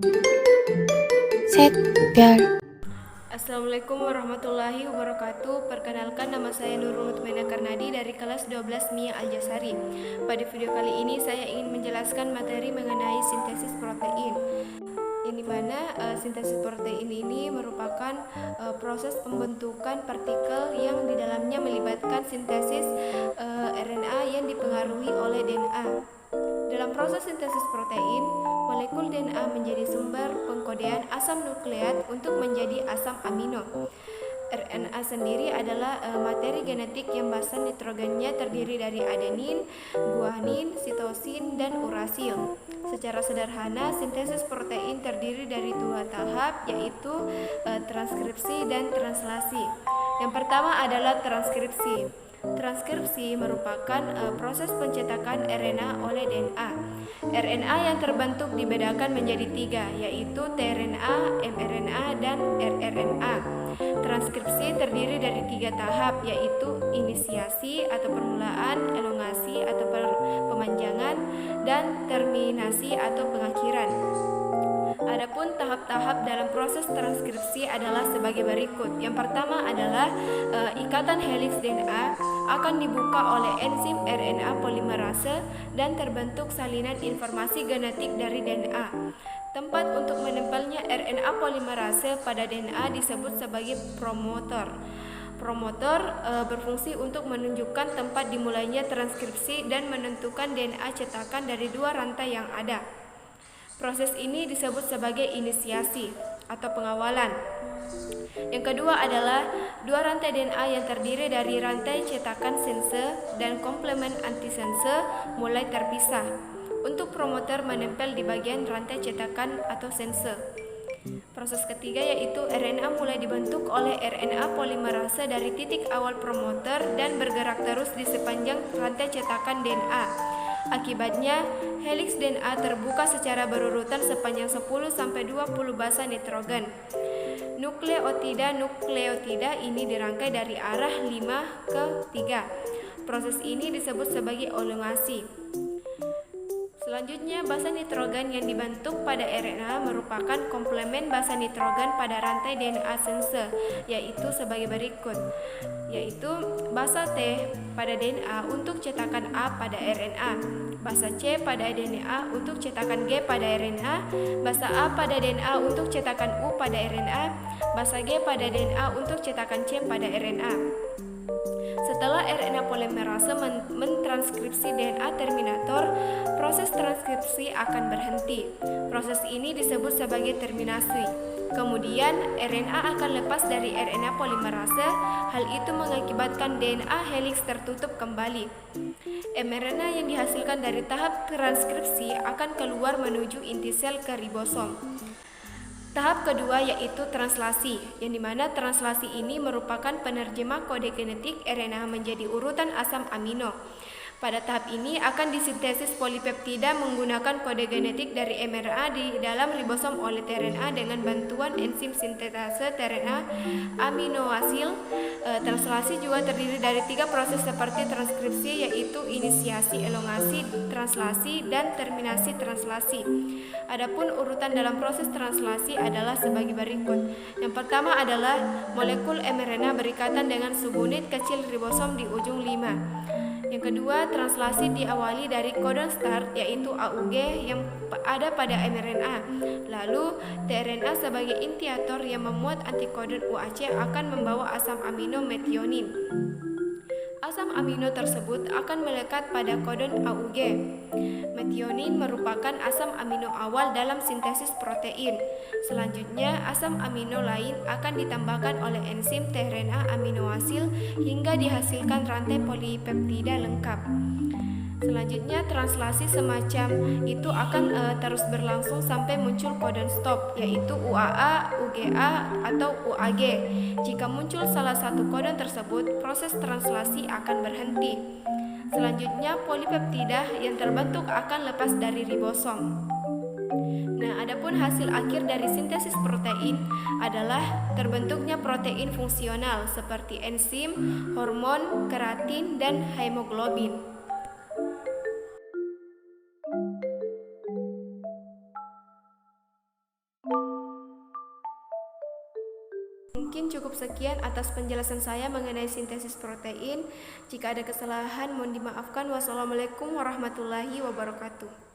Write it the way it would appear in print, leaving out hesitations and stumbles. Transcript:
Set, biar. Assalamualaikum warahmatullahi wabarakatuh. Perkenalkan, nama saya Nurul Mutmainah Karnadi dari kelas 12 Mia Al-Jasari. Pada video kali ini saya ingin menjelaskan materi mengenai sintesis protein. Yang dimana sintesis protein ini merupakan proses pembentukan partikel yang di dalamnya melibatkan sintesis RNA yang dipengaruhi oleh DNA. Dalam proses sintesis protein, molekul DNA menjadi sumber pengkodean asam nukleat untuk menjadi asam amino. RNA sendiri adalah materi genetik yang basa nitrogennya terdiri dari adenin, guanin, sitosin, dan urasil. Secara sederhana, sintesis protein terdiri dari dua tahap, yaitu transkripsi dan translasi. Yang pertama adalah transkripsi. Transkripsi merupakan proses pencetakan RNA oleh DNA. RNA yang terbentuk dibedakan menjadi tiga, yaitu tRNA, mRNA, dan rRNA. Transkripsi terdiri dari tiga tahap, yaitu inisiasi atau permulaan, elongasi atau pemanjangan, dan terminasi atau pengakhiran. Adapun tahap-tahap dalam proses transkripsi adalah sebagai berikut. Yang pertama adalah ikatan heliks DNA akan dibuka oleh enzim RNA polimerase dan terbentuk salinan informasi genetik dari DNA. Tempat untuk menempelnya RNA polimerase pada DNA disebut sebagai promotor. Promotor berfungsi untuk menunjukkan tempat dimulainya transkripsi dan menentukan DNA cetakan dari dua rantai yang ada. Proses ini disebut sebagai inisiasi atau pengawalan. Yang kedua adalah dua rantai DNA yang terdiri dari rantai cetakan sense dan komplemen antisense mulai terpisah untuk promotor menempel di bagian rantai cetakan atau sense. Proses ketiga yaitu RNA mulai dibentuk oleh RNA polimerase dari titik awal promotor dan bergerak terus di sepanjang rantai cetakan DNA. Akibatnya, heliks DNA terbuka secara berurutan sepanjang 10-20 basa nitrogen. Nukleotida ini dirangkai dari arah 5 ke 3. Proses ini disebut sebagai elongasi. Selanjutnya, basa nitrogen yang dibentuk pada RNA merupakan komplemen basa nitrogen pada rantai DNA sense, yaitu sebagai berikut, yaitu basa T pada DNA untuk cetakan A pada RNA, basa C pada DNA untuk cetakan G pada RNA, basa A pada DNA untuk cetakan U pada RNA, basa G pada DNA untuk cetakan C pada RNA. Setelah RNA polimerase mentranskripsi DNA terminator, proses transkripsi akan berhenti. Proses ini disebut sebagai terminasi. Kemudian, RNA akan lepas dari RNA polimerase. Hal itu mengakibatkan DNA heliks tertutup kembali. mRNA yang dihasilkan dari tahap transkripsi akan keluar menuju inti sel ke ribosom. Tahap kedua yaitu translasi, yang dimana translasi ini merupakan penerjemah kode genetik RNA menjadi urutan asam amino. Pada tahap ini akan disintesis polipeptida menggunakan kode genetik dari mRNA di dalam ribosom oleh tRNA dengan bantuan enzim sintetase tRNA aminoasil. Translasi juga terdiri dari tiga proses seperti transkripsi, yaitu inisiasi, elongasi, translasi, dan terminasi translasi. Adapun urutan dalam proses translasi adalah sebagai berikut. Yang pertama adalah molekul mRNA berikatan dengan subunit kecil ribosom di ujung 5. Yang kedua, translasi diawali dari codon start, yaitu AUG yang ada pada mRNA. Lalu, tRNA sebagai initiator yang memuat antikodon UAC akan membawa asam amino metionin. Asam amino tersebut akan melekat pada kodon AUG. Metionin merupakan asam amino awal dalam sintesis protein. Selanjutnya, asam amino lain akan ditambahkan oleh enzim tRNA aminoasil hingga dihasilkan rantai polipeptida lengkap. Selanjutnya, translasi semacam itu akan terus berlangsung sampai muncul kodon stop, yaitu UAA, UGA, atau UAG. Jika muncul salah satu kodon tersebut, proses translasi akan berhenti. Selanjutnya, polipeptida yang terbentuk akan lepas dari ribosom. Nah, adapun hasil akhir dari sintesis protein adalah terbentuknya protein fungsional seperti enzim, hormon, keratin, dan hemoglobin. Mungkin cukup sekian atas penjelasan saya mengenai sintesis protein. Jika ada kesalahan mohon dimaafkan. Wassalamualaikum warahmatullahi wabarakatuh.